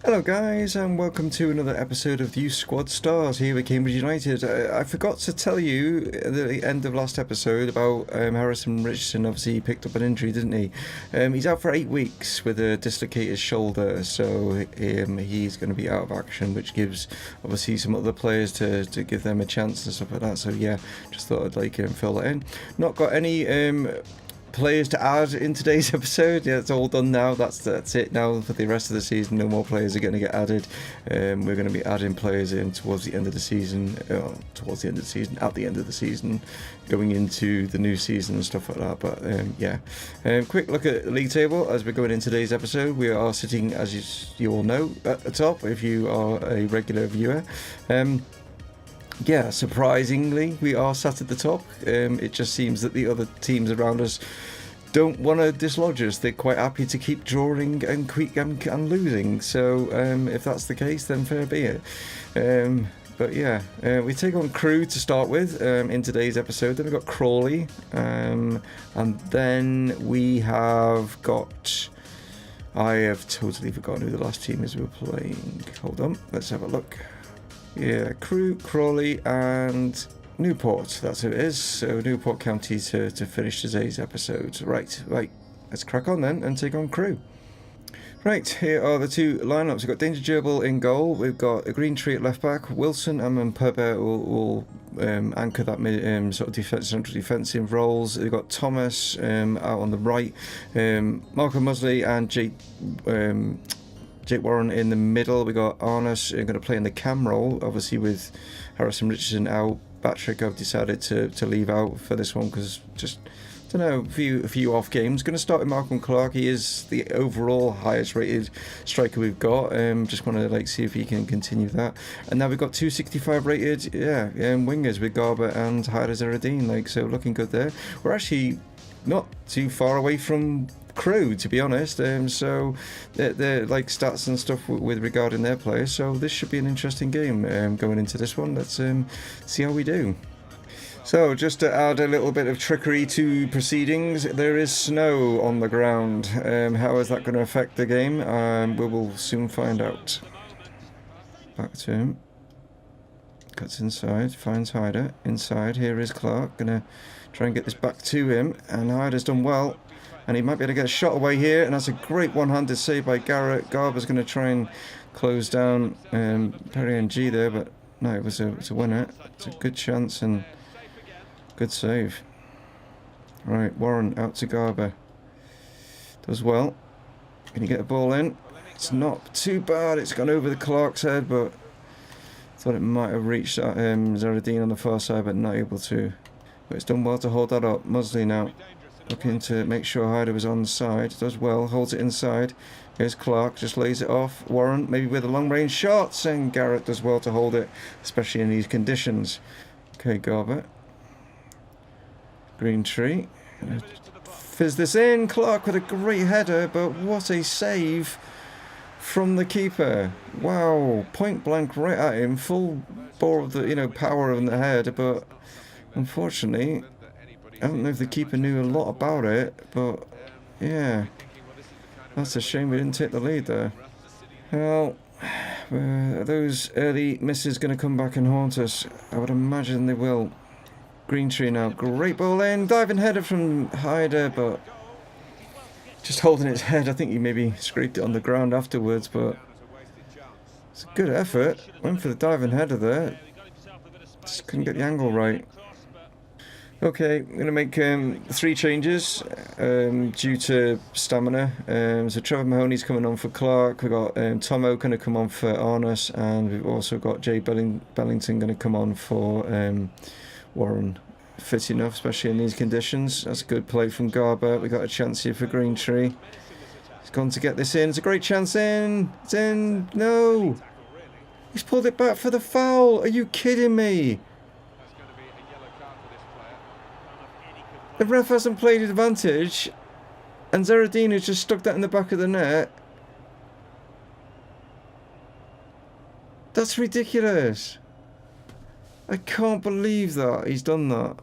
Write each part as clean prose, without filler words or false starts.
Hello guys and welcome to another episode of the Youth Squad Stars here with Cambridge United. I forgot to tell you at the end of last episode about Harrison Richardson. Obviously he picked up an injury, didn't he? He's out for 8 weeks with a dislocated shoulder, so he's going to be out of action, which gives obviously some other players to give them a chance and stuff like that. So yeah, just thought I'd like fill that in. Not got any players to add in today's episode. Yeah, it's all done now. That's it now for the rest of the season. No more players are going to get added. We're going to be adding players in towards the end of the season, at the end of the season, going into the new season and stuff like that. But yeah, quick look at the league table as we're going in today's episode. We are sitting, as you all know, at the top if you are a regular viewer. Yeah, surprisingly, we are sat at the top. It just seems that the other teams around us don't want to dislodge us. They're quite happy to keep drawing and losing. So if that's the case, then fair be it. But yeah, we take on Crewe to start with in today's episode. Then we've got Crawley. And then we have got... I have totally forgotten who the last team is we're playing. Hold on, let's have a look. Yeah, Crewe, Crawley and Newport, that's who it is. So Newport County to finish today's episode. Right, let's crack on then and take on Crewe. Right, here are the two lineups. We've got Danger Gerbil in goal. We've got a Green Tree at left back. Wilson and Mpebe will anchor that sort of central defensive roles. We've got Thomas out on the right. Marco Musley and Jake Warren in the middle. We got Arnus going to play in the cam role, obviously with Harrison Richardson out. Batrick I've decided to leave out for this one because just don't know, a few off games. Going to start with Malcolm Clark. He is the overall highest rated striker we've got. Just want to see if he can continue that. And now we've got 265 rated wingers with Garber and Haider Zeradine. So looking good there. We're actually not too far away from Crewe, to be honest, so they're stats and stuff with regarding their players, so this should be an interesting game going into this one. Let's see how we do. So just to add a little bit of trickery to proceedings, there is snow on the ground. How is that going to affect the game? We will soon find out. Back to him. Cuts inside, finds Haider. Inside, here is Clark. Gonna try and get this back to him, and Haider's done well. And he might be able to get a shot away here, and that's a great one-handed save by Garrett. Garber's going to try and close down Perry and G there, but no, it was a winner. It's a good chance and good save. Right, Warren out to Garber. Does well. Can you get the ball in? It's not too bad. It's gone over the Clark's head, but thought it might have reached Zeradine on the far side, but not able to. But it's done well to hold that up. Musley now looking to make sure Haider was on the side. Does well, holds it inside. Here's Clark, just lays it off. Warren, maybe with a long-range shot, and Garrett does well to hold it, especially in these conditions. Okay, Garber. Green Tree. Fizz this in. Clark with a great header, but what a save from the keeper. Wow, point blank right at him. Full bore of the power in the head, but unfortunately, I don't know if the keeper knew a lot about it, but yeah, that's a shame we didn't take the lead there. Well, are those early misses going to come back and haunt us? I would imagine they will. Green Tree now, great ball in, diving header from Haider, but just holding its head. I think he maybe scraped it on the ground afterwards, but it's a good effort. Went for the diving header there, just couldn't get the angle right. Okay, I'm going to make 3 changes due to stamina. So Trevor Mahoney's coming on for Clark. We've got Tomo going to come on for Arnus, and we've also got Jay Bellington going to come on for Warren. Fit enough, especially in these conditions. That's a good play from Garber. We got a chance here for Green Tree. He's gone to get this in. It's a great chance in. It's in. No! He's pulled it back for the foul. Are you kidding me? The ref hasn't played advantage, and Zeradine has just stuck that in the back of the net. That's ridiculous. I can't believe that he's done that.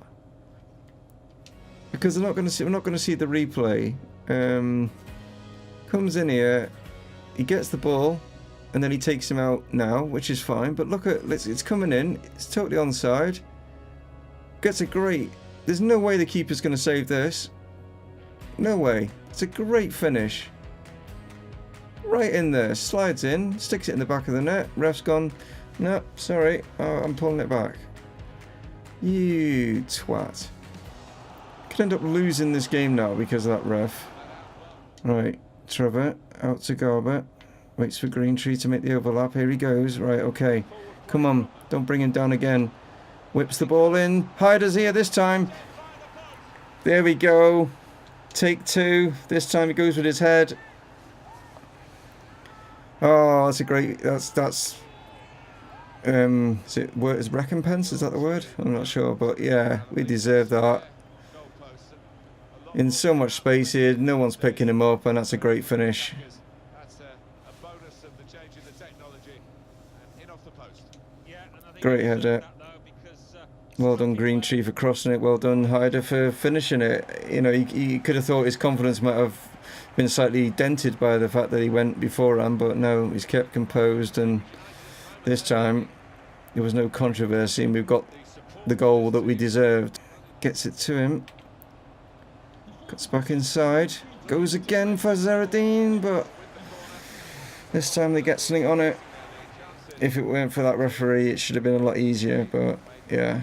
Because we're not going to see the replay. Comes in here, he gets the ball, and then he takes him out now, which is fine. But look at, it's coming in. It's totally onside. Gets a great... There's no way the keeper's going to save this. No way. It's a great finish. Right in there. Slides in. Sticks it in the back of the net. Ref's gone, no, sorry. I'm pulling it back. You twat. Could end up losing this game now because of that ref. Right. Trevor. Out to Garber. Waits for Greentree to make the overlap. Here he goes. Right, okay. Come on. Don't bring him down again. Whips the ball in. Hyder's here this time. There we go. Take two. This time he goes with his head. Oh, that's a great... That's is recompense? Is that the word? I'm not sure. But yeah, we deserve that. In so much space here. No one's picking him up. And that's a great finish. Great header. Well done, Greentree, for crossing it. Well done, Hyder, for finishing it. You know, he could have thought his confidence might have been slightly dented by the fact that he went beforehand, but no, he's kept composed, and this time there was no controversy, and we've got the goal that we deserved. Gets it to him. Cuts back inside. Goes again for Zaradine, but this time they get something on it. If it weren't for that referee, it should have been a lot easier, but yeah.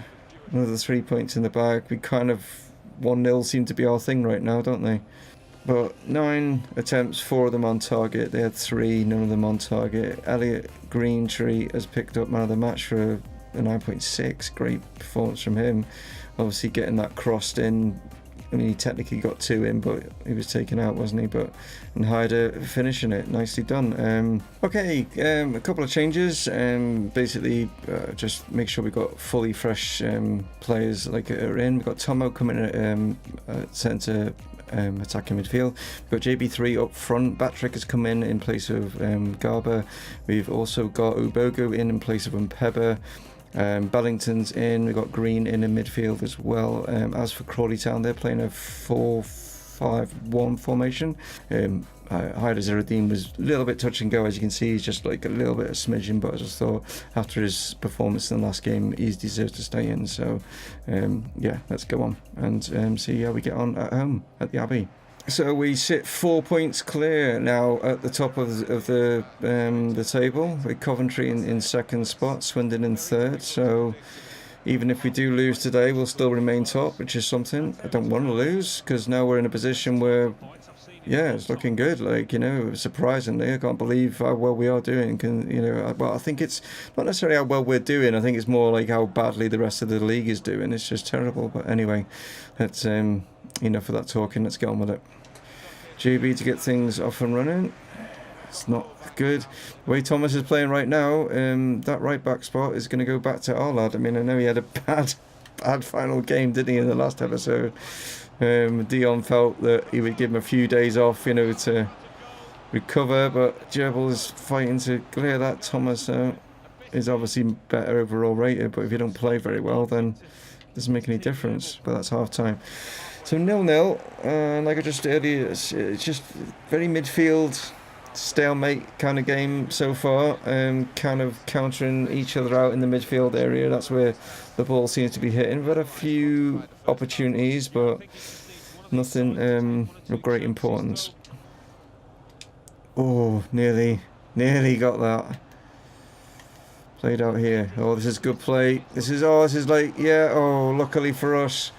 Another 3 points in the bag. We kind of 1-0 seem to be our thing right now, don't they? But 9 attempts, 4 of them on target. They had 3, none of them on target. Elliot Greentree has picked up man of the match for a 9.6. Great performance from him. Obviously getting that crossed in. I mean, he technically got 2 in, but he was taken out, wasn't he? And Hyder finishing it. Nicely done. Okay, a couple of changes. Basically, just make sure we've got fully fresh players like are in. We've got Tomo coming at centre attacking midfield. We've got JB3 up front. Batrick has come in place of Garber. We've also got Ubogu in place of Mpeba. Bellington's in, we've got Green in midfield as well. As for Crawley Town, they're playing a 4-5-1 formation. Hyder Zaradine was a little bit touch and go, as you can see. He's just like a little bit of smidgen, but I just thought after his performance in the last game, he deserves to stay in. So yeah, let's go on and see how we get on at home at the Abbey. So we sit 4 points clear now at the top of the table, with Coventry in second spot, Swindon in third. So even if we do lose today, we'll still remain top, which is something. I don't want to lose, because now we're in a position where, yeah, it's looking good. Like, you know, surprisingly, I can't believe how well we are doing. Well, I think it's not necessarily how well we're doing. I think it's more like how badly the rest of the league is doing. It's just terrible. But anyway, that's enough of that talking. Let's get on with it. JB to get things off and running. It's not good. The way Thomas is playing right now, that right back spot is going to go back to our lad. I mean, I know he had a bad final game, didn't he, in the last episode? Dion felt that he would give him a few days off, you know, to recover, but Gerbil is fighting to clear that. Thomas is obviously better overall rated, but if you don't play very well, then it doesn't make any difference. But that's half time. So 0-0, and like I just said earlier, it's just very midfield stalemate kind of game so far, kind of countering each other out in the midfield area. That's where the ball seems to be hitting. We've had a few opportunities, but nothing of great importance. Oh, nearly got that. Played out here. Oh, this is good play. This is like, yeah, oh, luckily for us,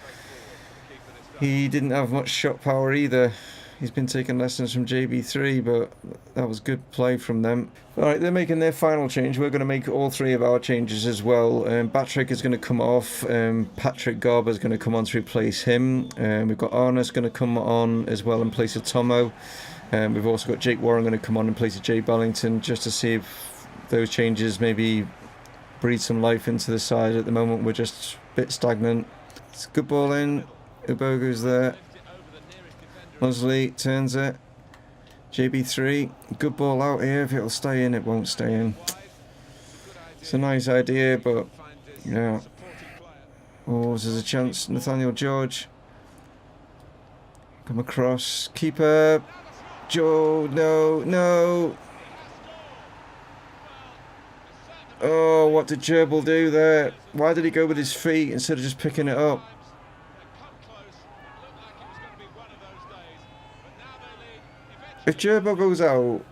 he didn't have much shot power either. He's been taking lessons from JB3, but that was good play from them. Alright, they're making their final change. We're going to make all 3 of our changes as well. Batrick is going to come off. Patrick Garber is going to come on to replace him. We've got Arna's going to come on as well in place of Tomo. We've also got Jake Warren going to come on in place of Jay Bellington, just to see if those changes maybe breathe some life into the side. At the moment, we're just a bit stagnant. It's a good ball in. Ubogu's there. Mosley turns it. JB3. Good ball out here. If it'll stay in, it won't stay in. It's a nice idea, but yeah. Oh, there's a chance. Nathaniel George. Come across. Keeper. Joe. No. Oh, what did Gerbil do there? Why did he go with his feet instead of just picking it up? If Gerbil goes out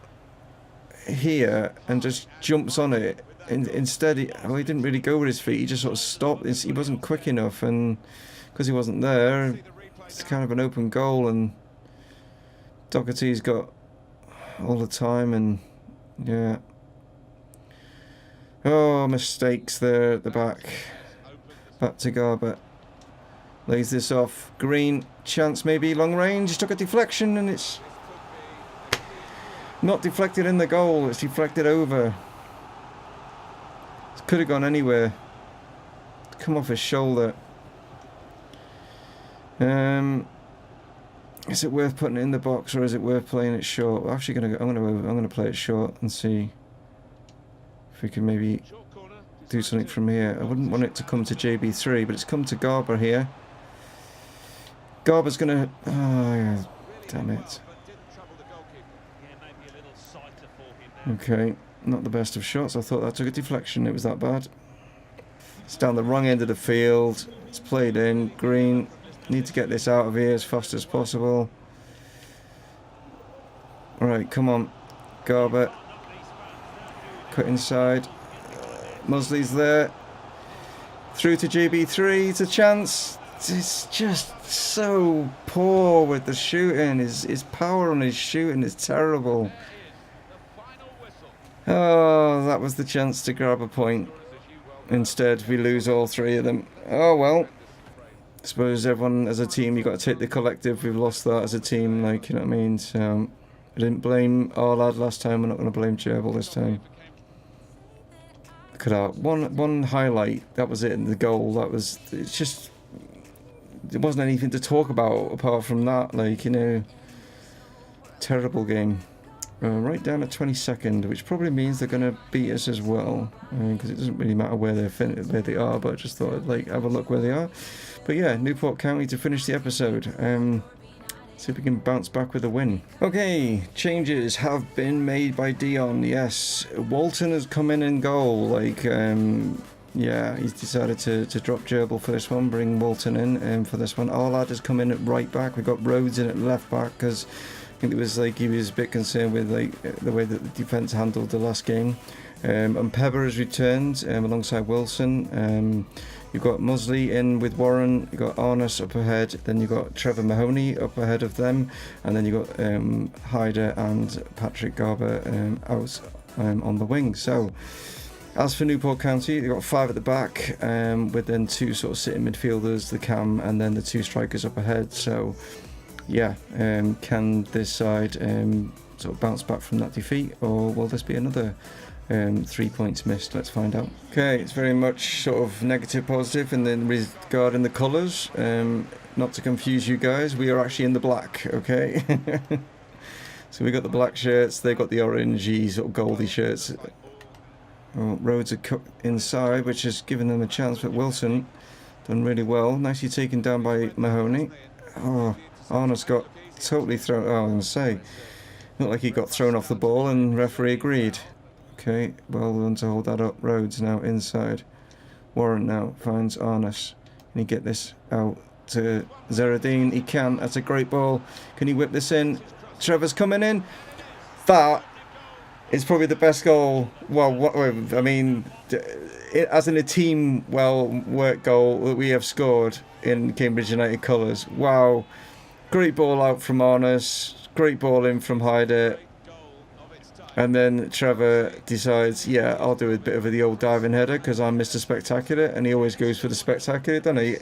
here and just jumps on it, instead he didn't really go with his feet, he just sort of stopped. He wasn't quick enough, and because he wasn't there, it's kind of an open goal, and Doherty's got all the time, and yeah. Oh, mistakes there at the back. Back to Garber. Lays this off. Green, chance maybe, long range. He took a deflection, and it's not deflected in the goal. It's deflected over. It could have gone anywhere. Come off his shoulder. Is it worth putting it in the box, or is it worth playing it short? We're actually I'm gonna play it short and see if we can maybe do something from here. I wouldn't want it to come to JB3, but it's come to Garber here. Garber's gonna. Oh, yeah, damn it. Okay, not the best of shots. I thought that took a deflection. It was that bad. It's down the wrong end of the field. It's played in. Green. Need to get this out of here as fast as possible. Alright, come on. Garber. Cut inside. Musley's there. Through to GB3. It's a chance. It's just so poor with the shooting. His power on his shooting is terrible. Oh, that was the chance to grab a point. Instead, we lose all three of them. Oh well. I suppose everyone as a team, you've got to take the collective. We've lost that as a team, like, you know what I mean? So, I didn't blame our lad last time. We're not going to blame Gerbil this time. Look at that. One highlight. That was it in the goal. It's just, there wasn't anything to talk about apart from that. Like, you know, terrible game. Right down at 22nd, which probably means they're going to beat us as well, because it doesn't really matter where they are, but I just thought I'd like have a look where they are. But yeah, Newport County to finish the episode. See if we can bounce back with a win. Okay, changes have been made by Dion. Yes, Walton has come in goal. Like, yeah, he's decided to drop Gerbil for this one, bring Walton in for this one. Our lad has come in at right back. We've got Rhodes in at left back because I think it was like he was a bit concerned with like the way that the defence handled the last game. And Pepper has returned alongside Wilson. You've got Musley in with Warren. You've got Arnott up ahead. Then you've got Trevor Mahoney up ahead of them. And then you've got Hyder and Patrick Garber out on the wing. So, as for Newport County, they've got 5 at the back with then 2 sort of sitting midfielders, the cam, and then the 2 strikers up ahead. So, yeah, can this side sort of bounce back from that defeat, or will this be another 3 points missed? Let's find out. Okay, it's very much sort of negative positive, and then regarding the colours, not to confuse you guys, we are actually in the black, okay? So we got the black shirts, they got the orangey sort of goldy shirts. Well, Rhodes are cut inside, which has given them a chance, but Wilson done really well. Nicely taken down by Mahoney. Oh, Arnott's got totally thrown. Oh, I was going to say, looked like he got thrown off the ball, and referee agreed. Okay, well done to hold that up. Rhodes now inside. Warren now finds Arnott. Can he get this out to Zeradine? He can. That's a great ball. Can he whip this in? Trevor's coming in. That is probably the best goal. Well, I mean, as in a team well-worked goal that we have scored in Cambridge United colours. Wow. Great ball out from Arnott. Great ball in from Hyder. And then Trevor decides, yeah, I'll do a bit of the old diving header because I'm Mr. Spectacular, and he always goes for the spectacular, doesn't he?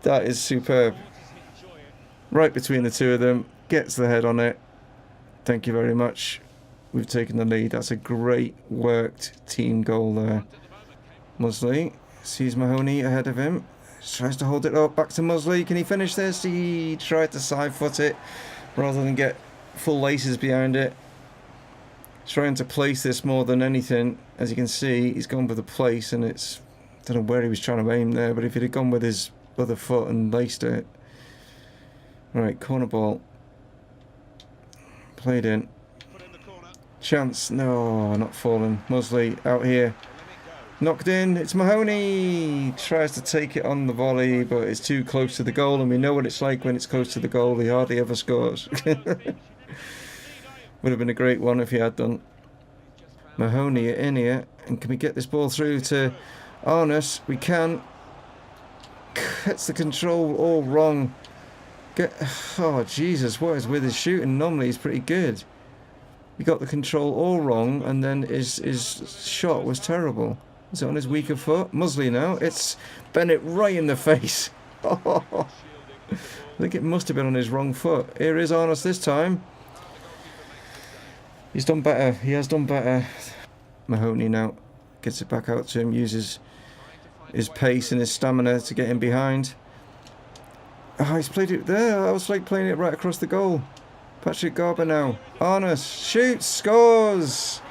That is superb. Right between the two of them, gets the head on it. Thank you very much. We've taken the lead. That's a great worked team goal there. Musley sees Mahoney ahead of him. Tries to hold it up. Back to Musley. Can he finish this? He tried to side foot it rather than get full laces behind it. Trying to place this more than anything. As you can see, he's gone with the place, and it's, I don't know where he was trying to aim there, but if he'd have gone with his other foot and laced it. Right, corner ball. Played in. Chance. No, not falling. Mosley out here. Knocked in. It's Mahoney. Tries to take it on the volley, but it's too close to the goal, and we know what it's like when it's close to the goal. He hardly ever scores. Would have been a great one if he had done. Mahoney in here, and can we get this ball through to Arnus? We can. Gets the control all wrong. Oh Jesus, what is with his shooting? Normally he's pretty good. He got the control all wrong, and then his shot was terrible. Is it on his weaker foot? Musley now. It's Bennett right in the face. Oh, I think it must have been on his wrong foot. Here is Arnus this time. He's done better. He has done better. Mahoney now gets it back out to him. Uses his pace and his stamina to get him behind. Oh, he's played it there. I was like playing it right across the goal. Patrick Garber now. Arnus shoots, scores.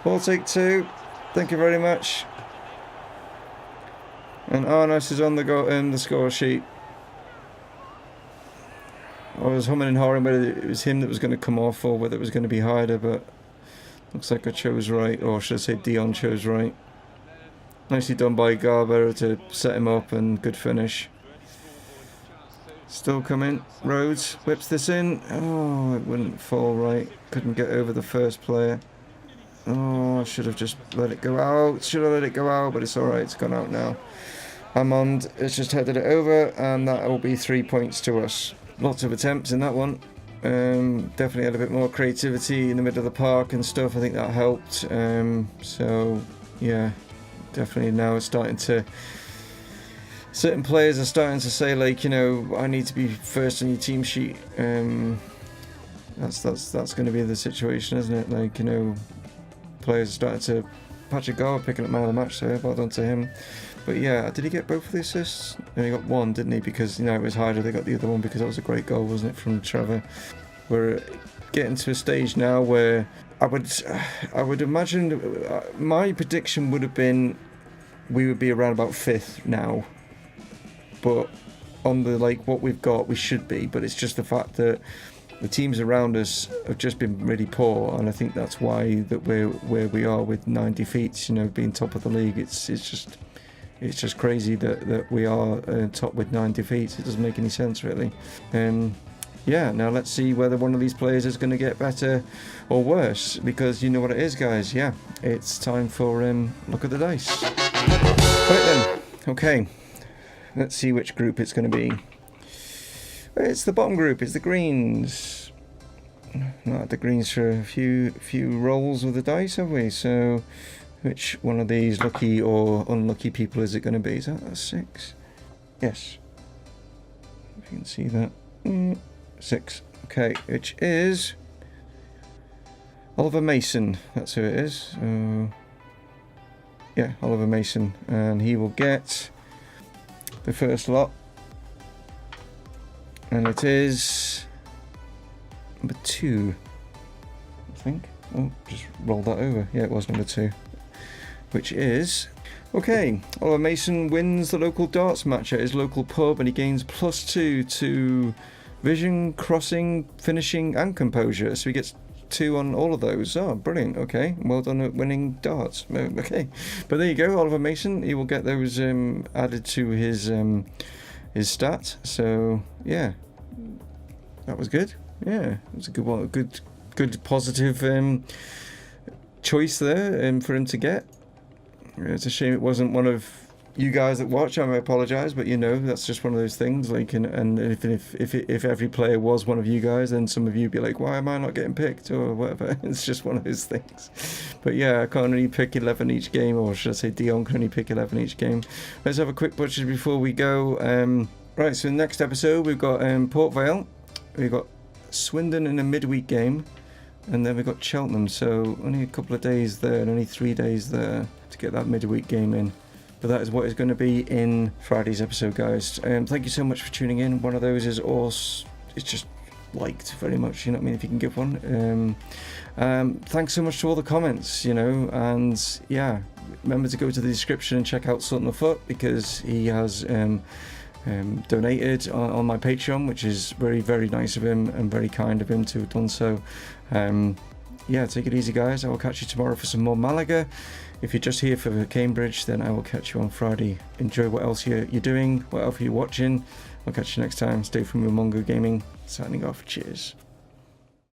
Ball take 2. Thank you very much. And Arnus is on the goal in the score sheet. I was humming and hawing whether it was him that was going to come off or whether it was going to be Hyder, but looks like I chose right, or should I say Dion chose right. Nicely done by Garber to set him up, and good finish. Still coming. Rhodes whips this in. Oh, it wouldn't fall right. Couldn't get over the first player. Oh, I should have just let it go out. Should have let it go out, but it's alright. It's gone out now. Hammond has just headed it over, and that will be 3 points to us. Lots of attempts in that one. Definitely had a bit more creativity in the middle of the park and stuff. I think that helped. So, yeah, definitely now it's starting to... Certain players are starting to say, like, you know, I need to be first on your team sheet. That's going to be the situation, isn't it? Like, you know, players are starting to... Patrick Garber picking up man of the match there. Well done to him. But yeah, did he get both of the assists? No, he got one, didn't he? Because, you know, it was Hyder. They got the other one because that was a great goal, wasn't it, from Trevor? We're getting to a stage now where I would imagine my prediction would have been we would be around about 5th now. But on the, like, what we've got, we should be. But it's just the fact that the teams around us have just been really poor, and I think that's why that we're where we are with 9 defeats. You know, being top of the league, it's just crazy that we are top with 9 defeats. It doesn't make any sense, really. Yeah, now let's see whether one of these players is going to get better or worse, because you know what it is, guys. Yeah, it's time for look at the dice. Right then, okay. Let's see which group it's going to be. It's the bottom group. It's the greens. Not had the greens for a few rolls with the dice, have we? So, which one of these lucky or unlucky people is it going to be? Is that a 6? Yes. If you can see that. 6. Okay, which is Oliver Mason. That's who it is. Yeah, Oliver Mason, and he will get the first lot. And it is number 2, I think. Oh, just rolled that over. Yeah, it was number 2. Which is... Okay, Oliver Mason wins the local darts match at his local pub, and he gains +2 to vision, crossing, finishing, and composure. So he gets 2 on all of those. Oh, brilliant. Okay, well done at winning darts. Okay, but there you go, Oliver Mason. He will get those added to his stat. So yeah, that was good. Yeah, it was a good one. Good positive choice there for him to get. It's a shame it wasn't one of you guys that watch. I apologise, but you know, that's just one of those things. Like, and if every player was one of you guys, then some of you would be like, why am I not getting picked or whatever. It's just one of those things. But yeah, I can't only pick 11 each game, or should I say Dion can only pick 11 each game. Let's have a quick butchers before we go. Right, so next episode we've got Port Vale, we've got Swindon in a midweek game, and then we've got Cheltenham. So only a couple of days there and only 3 days there to get that midweek game in. But that is what is going to be in Friday's episode, guys. Thank you so much for tuning in. One of those is awesome. It's just liked very much, you know what I mean, if you can give one. Thanks so much to all the comments, you know, and yeah, remember to go to the description and check out Sultan the Foot, because he has donated on my Patreon, which is very, very nice of him and very kind of him to have done so. yeah, take it easy, guys. I will catch you tomorrow for some more Malaga. If you're just here for Cambridge, then I will catch you on Friday. Enjoy what else you're doing, what else you're watching. I'll catch you next time. Stay from Mumongu Gaming, signing off. Cheers.